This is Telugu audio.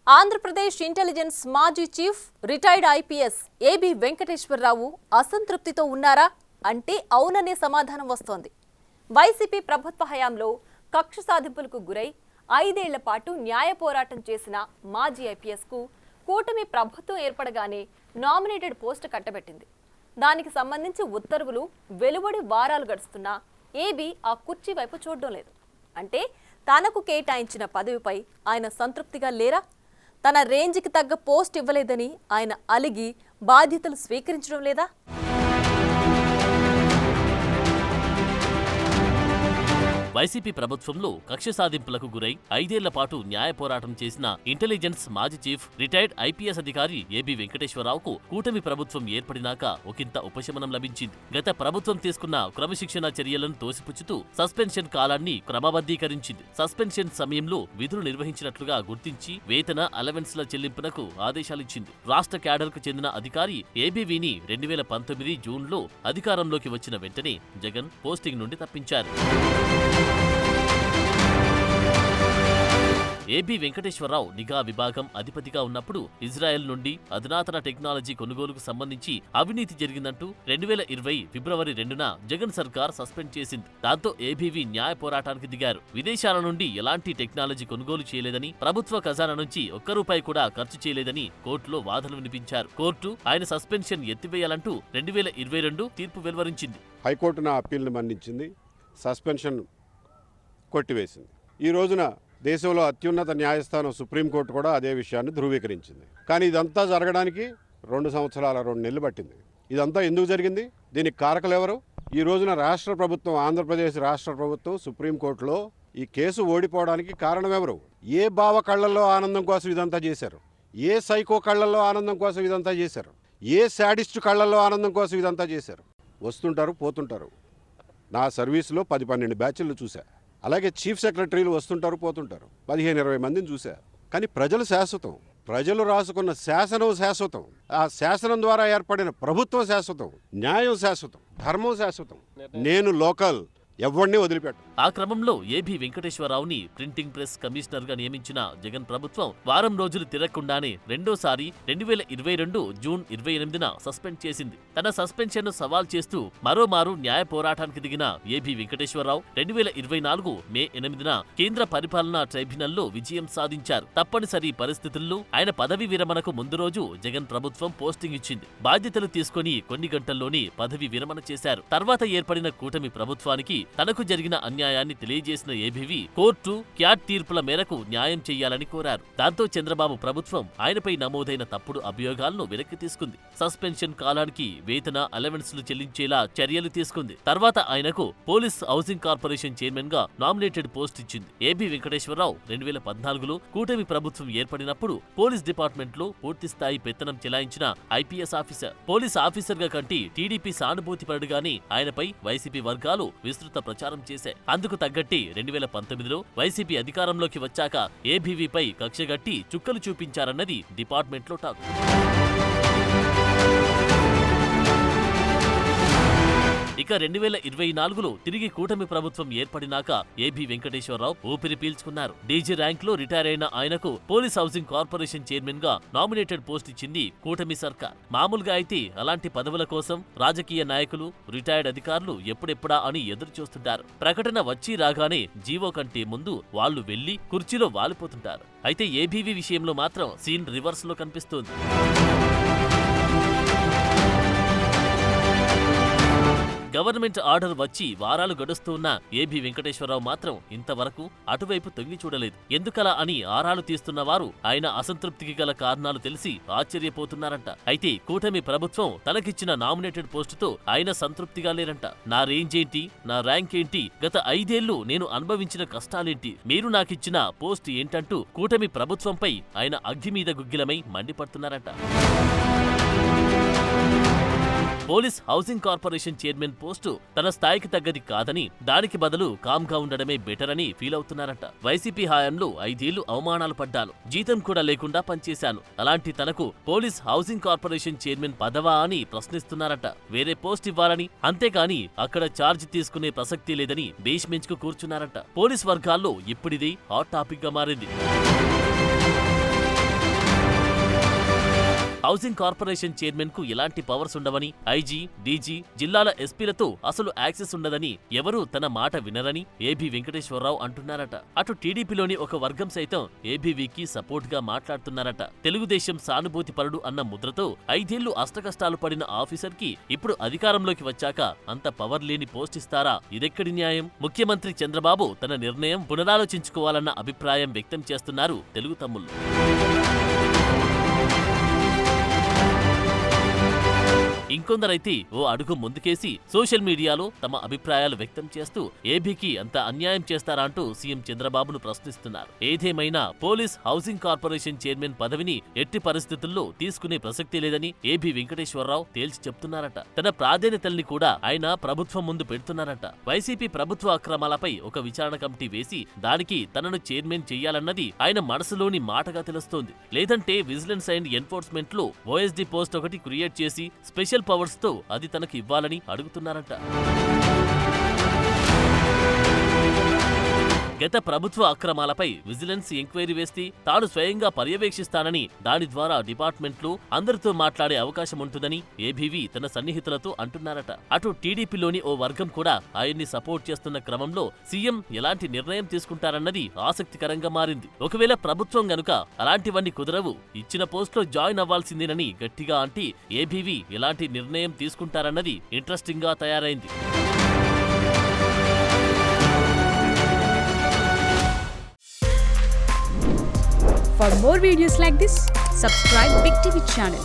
ఆంధ్రప్రదేశ్ ఇంటెలిజెన్స్ మాజీ chief retired IPS AB Venkateswara Rao అసంతృప్తితో ఉన్నారా అంటే అవుననే సమాధానం వస్తోంది. వైసీపీ ప్రభుత్వ హయాంలో కక్ష సాధింపులకు గురై 5 ఏళ్ల పాటు న్యాయ పోరాటం చేసిన మాజీ ఐపీఎస్కు కూటమి ప్రభుత్వం ఏర్పడగానే నామినేటెడ్ పోస్టు కట్టబెట్టింది. దానికి సంబంధించి ఉత్తర్వులు వెలువడి వారాలు గడుస్తున్నా ఏబీ ఆ కుర్చీ వైపు చూడడం లేదు. అంటే తనకు కేటాయించిన పదవిపై ఆయన సంతృప్తిగా లేరా? తన రేంజ్కి తగ్గ పోస్ట్ ఇవ్వలేదని ఆయన అలిగి బాధ్యతలు స్వీకరించడం లేదా? వైసీపీ ప్రభుత్వంలో కక్ష సాధింపులకు గురై 5 ఏళ్ల పాటు న్యాయ పోరాటం చేసిన ఇంటెలిజెన్స్ మాజీ చీఫ్ రిటైర్డ్ ఐపీఎస్ అధికారి ఏబీ వెంకటేశ్వరరావుకు కూటమి ప్రభుత్వం ఏర్పడినాక ఒకంత ఉపశమనం లభించింది. గత ప్రభుత్వం తీసుకున్న క్రమశిక్షణ చర్యలను తోసిపుచ్చుతూ సస్పెన్షన్ కాలాన్ని క్రమబద్ధీకరించింది. సస్పెన్షన్ సమయంలో విధులు నిర్వహించినట్లుగా గుర్తించి వేతన అలవెన్స్ల చెల్లింపునకు ఆదేశాలిచ్చింది. రాష్ట్ర క్యాడర్కు చెందిన అధికారి ఏబీవీని 2019 జూన్లో అధికారంలోకి వచ్చిన వెంటనే జగన్ పోస్టింగ్ నుండి తప్పించారు. ఏబీ వెంకటేశ్వరరావు నిఘా విభాగం అధిపతిగా ఉన్నప్పుడు ఇజ్రాయెల్ నుండి అధునాతన టెక్నాలజీ కొనుగోలుకు సంబంధించి అవినీతి జరిగిందంటూ 2020 ఫిబ్రవరి 2న జగన్ సర్కార్ సస్పెండ్ చేసింది. దాంతో ఏబీవీ న్యాయ పోరాటానికి దిగారు. విదేశాల నుండి ఎలాంటి టెక్నాలజీ కొనుగోలు చేయలేదని, ప్రభుత్వ ఖజానా నుంచి ఒక్క రూపాయి కూడా ఖర్చు చేయలేదని కోర్టులో వాదనలు వినిపించారు. కోర్టు ఆయన సస్పెన్షన్ ఎత్తివేయాలంటూ 2022 తీర్పు వెలువరించింది. హైకోర్టు నా అప్పీల్ని మన్నించింది, సస్పెన్షన్ కొట్టివేసింది. ఈ రోజున దేశంలో అత్యున్నత న్యాయస్థానం సుప్రీంకోర్టు కూడా అదే విషయాన్ని ధృవీకరించింది. కానీ ఇదంతా జరగడానికి 2 సంవత్సరాల 2 నెలలు పట్టింది. ఇదంతా ఎందుకు జరిగింది? దీనికి కారకులు ఎవరు? ఈ రోజున రాష్ట్ర ప్రభుత్వం, ఆంధ్రప్రదేశ్ రాష్ట్ర ప్రభుత్వం సుప్రీంకోర్టులో ఈ కేసు ఓడిపోవడానికి కారణం ఎవరు? ఏ బావ కళ్లల్లో ఆనందం కోసం ఇదంతా చేశారు? ఏ సైకో కళ్లల్లో ఆనందం కోసం ఇదంతా చేశారు? ఏ శాడిస్టు కళ్లల్లో ఆనందం కోసం ఇదంతా చేశారు? వస్తుంటారు, పోతుంటారు. నా సర్వీసులో 10-12 బ్యాచ్లు చూశా. అలాగే చీఫ్ సెక్రటరీలు వస్తుంటారు, పోతుంటారు. 15-20 మందిని చూశా. కానీ ప్రజలు శాశ్వతం. ప్రజలు రాసుకున్న శాసనం శాశ్వతం. ఆ శాసనం ద్వారా ఏర్పడిన ప్రభుత్వం శాశ్వతం. న్యాయం శాశ్వతం. ధర్మం శాశ్వతం. నేను లోకల్, ఎవరిని వదిలిపెట్ట. ఆ క్రమంలో ఏబీ వెంకటేశ్వరరావుని ప్రింటింగ్ ప్రెస్ కమిషనర్ గా నియమించిన జగన్ ప్రభుత్వం వారం రోజులు తిరగకుండానే రెండోసారి 2022 జూన్ 28న సస్పెండ్ చేసింది. తన సస్పెన్షన్ ను సవాల్ చేస్తూ మరోమారు న్యాయ పోరాటానికి దిగిన ఏబీ వెంకటేశ్వరరావు 2024 మే 8న కేంద్ర పరిపాలనా ట్రైబ్యునల్లో విజయం సాధించారు. తప్పనిసరి పరిస్థితుల్లో ఆయన పదవి విరమణకు ముందు రోజు జగన్ ప్రభుత్వం పోస్టింగ్ ఇచ్చింది. బాధ్యతలు తీసుకుని కొన్ని గంటల్లోనే పదవి విరమణ చేశారు. తర్వాత ఏర్పడిన కూటమి ప్రభుత్వానికి తనకు జరిగిన అన్యాయాన్ని తెలియజేసిన ఏబీవీ కోర్టు, క్యాట్ తీర్పుల మేరకు న్యాయం చెయ్యాలని కోరారు. దాంతో చంద్రబాబు ప్రభుత్వం ఆయనపై నమోదైన తప్పుడు అభియోగాలను వెనక్కి తీసుకుంది. సస్పెన్షన్ కాలానికి వేతన అలవెన్స్లు చెల్లించేలా చర్యలు తీసుకుంది. తర్వాత ఆయనకు పోలీస్ హౌసింగ్ కార్పొరేషన్ చైర్మన్ గా నామినేటెడ్ పోస్ట్ ఇచ్చింది. ఏబీ వెంకటేశ్వరరావు 2014లో కూటమి ప్రభుత్వం ఏర్పడినప్పుడు పోలీస్ డిపార్ట్మెంట్ లో పూర్తిస్థాయి పెత్తనం చెలాయించిన ఐపీఎస్ ఆఫీసర్. పోలీస్ ఆఫీసర్ గా కంటి టీడీపీ సానుభూతి పరుడుగానే ఆయనపై వైసీపీ వర్గాలు విస్తృత ప్రచారం చేశాయి. అందుకు తగ్గట్టి 2019లో వైసీపీ అధికారంలోకి వచ్చాక ఏబీవీపై కక్షగట్టి చుక్కలు చూపించారన్నది డిపార్ట్మెంట్లో టాక్. ఇక 2024లో తిరిగి కూటమి ప్రభుత్వం ఏర్పడినాక ఏబీ వెంకటేశ్వరరావు ఊపిరి పీల్చుకున్నారు. డీజీ ర్యాంక్ లో రిటైర్ అయిన ఆయనకు పోలీస్ హౌసింగ్ కార్పొరేషన్ చైర్మన్ గా నామినేటెడ్ పోస్ట్ ఇచ్చింది కూటమి సర్కార్. మామూలుగా అయితే అలాంటి పదవుల కోసం రాజకీయ నాయకులు, రిటైర్డ్ అధికారులు ఎప్పుడెప్పుడా అని ఎదురు చూస్తుంటారు. ప్రకటన వచ్చి రాగానే జీవో కంటే ముందు వాళ్లు వెళ్లి కుర్చీలో వాలిపోతుంటారు. అయితే ఏబీవీ విషయంలో మాత్రం సీన్ రివర్స్ లో కనిపిస్తోంది. గవర్నమెంట్ ఆర్డర్ వచ్చి వారాలు గడుస్తున్న ఏబీ వెంకటేశ్వరరావు మాత్రం ఇంతవరకు అటువైపు తొంగి చూడలేదు. ఎందుకలా అని ఆరాలు తీస్తున్న వారు ఆయన అసంతృప్తికి గల కారణాలు తెలిసి ఆశ్చర్యపోతున్నారంట. అయితే కూటమి ప్రభుత్వం తనకిచ్చిన నామినేటెడ్ పోస్టుతో ఆయన సంతృప్తిగా లేరంట. నా రేంజ్ ఏంటి, నా ర్యాంక్ ఏంటి, గత 5 ఏళ్లు నేను అనుభవించిన కష్టాలేంటి, మీరు నాకిచ్చిన పోస్ట్ ఏంటంటూ కూటమి ప్రభుత్వంపై ఆయన అగ్గి మీద గుగ్గిలమై మండిపడుతున్నారంట. Police housing corporation chairman post తన స్థాయికి తగ్గది కాదని, దానికి బదులు కామ్గా ఉండడమే బెటర్ అని ఫీల్ అవుతున్నారట. వైసీపీ హయాంలో 5 ఏళ్లు అవమానాలు పడ్డాను, జీతం కూడా లేకుండా పనిచేశాను. అలాంటి తనకు పోలీస్ హౌసింగ్ కార్పొరేషన్ చైర్మన్ పదవా అని ప్రశ్నిస్తున్నారట. వేరే పోస్ట్ ఇవ్వాలని, అంతేకాని అక్కడ ఛార్జ్ తీసుకునే ప్రసక్తి లేదని బేస్మెంచ్కు కూర్చున్నారట. పోలీస్ వర్గాల్లో ఇప్పుడిది హాట్ టాపిక్ గా మారింది. హౌసింగ్ కార్పొరేషన్ చైర్మన్ కు ఎలాంటి పవర్స్ ఉండవని, ఐజీ, డీజీ, జిల్లాల ఎస్పీలతో అసలు యాక్సెస్ ఉండదని, ఎవరూ తన మాట వినరని ఏబీ వెంకటేశ్వరరావు అంటున్నారట. అటు టీడీపీలోని ఒక వర్గం సైతం ఏబీవీకి సపోర్ట్ గా మాట్లాడుతున్నారట. తెలుగుదేశం సానుభూతి పరుడు అన్న ముద్రతో 5 ఏళ్లు అష్టకష్టాలు పడిన ఆఫీసర్ కి ఇప్పుడు అధికారంలోకి వచ్చాక అంత పవర్ లేని పోస్ట్ ఇస్తారా? ఇదెక్కడి న్యాయం? ముఖ్యమంత్రి చంద్రబాబు తన నిర్ణయం పునరాలోచించుకోవాలన్న అభిప్రాయం వ్యక్తం చేస్తున్నారు తెలుగు తమ్ముళ్లు. ఇంకొందరైతే ఓ అడుగు ముందుకేసి సోషల్ మీడియాలో తమ అభిప్రాయాలు వ్యక్తం చేస్తూ ఏబీకి అంత అన్యాయం చేస్తారా అంటూ సీఎం చంద్రబాబును ప్రశ్నిస్తున్నారు. ఏదేమైనా పోలీస్ హౌసింగ్ కార్పొరేషన్ చైర్మన్ పదవిని ఎట్టి పరిస్థితుల్లో తీసుకునే ప్రసక్తి లేదని ఏబీ వెంకటేశ్వరరావు తేల్చి చెప్తున్నారట. తన ప్రాధాన్యతల్ని కూడా ఆయన ప్రభుత్వం ముందు పెడుతున్నారట. వైసీపీ ప్రభుత్వ అక్రమాలపై ఒక విచారణ కమిటీ వేసి దానికి తనను చైర్మన్ చెయ్యాలన్నది ఆయన మనసులోని మాటగా తెలుస్తోంది. లేదంటే విజిలెన్స్ అండ్ ఎన్ఫోర్స్మెంట్ లో ఓఎస్డీ పోస్ట్ ఒకటి క్రియేట్ చేసి స్పెషల్ పవర్స్ తో అది తనకు ఇవ్వాలని అడుగుతున్నారట. గత ప్రభుత్వ అక్రమాలపై విజిలెన్స్ ఎంక్వైరీ వేస్తే తాను స్వయంగా పర్యవేక్షిస్తానని, దాని ద్వారా డిపార్ట్మెంట్లు అందరితో మాట్లాడే అవకాశం ఉంటుందని ఏబీవీ తన సన్నిహితులతో అంటున్నారట. అటు టీడీపీలోని ఓ వర్గం కూడా ఆయన్ని సపోర్ట్ చేస్తున్న క్రమంలో సీఎం ఎలాంటి నిర్ణయం తీసుకుంటారన్నది ఆసక్తికరంగా మారింది. ఒకవేళ ప్రభుత్వం గనుక అలాంటివన్నీ కుదరవు, ఇచ్చిన పోస్ట్లో జాయిన్ అవ్వాల్సిందేనని గట్టిగా అంటే ఏబీవీ ఎలాంటి నిర్ణయం తీసుకుంటారన్నది ఇంట్రెస్టింగ్ గా తయారైంది. For more videos like this, subscribe Big TV channel.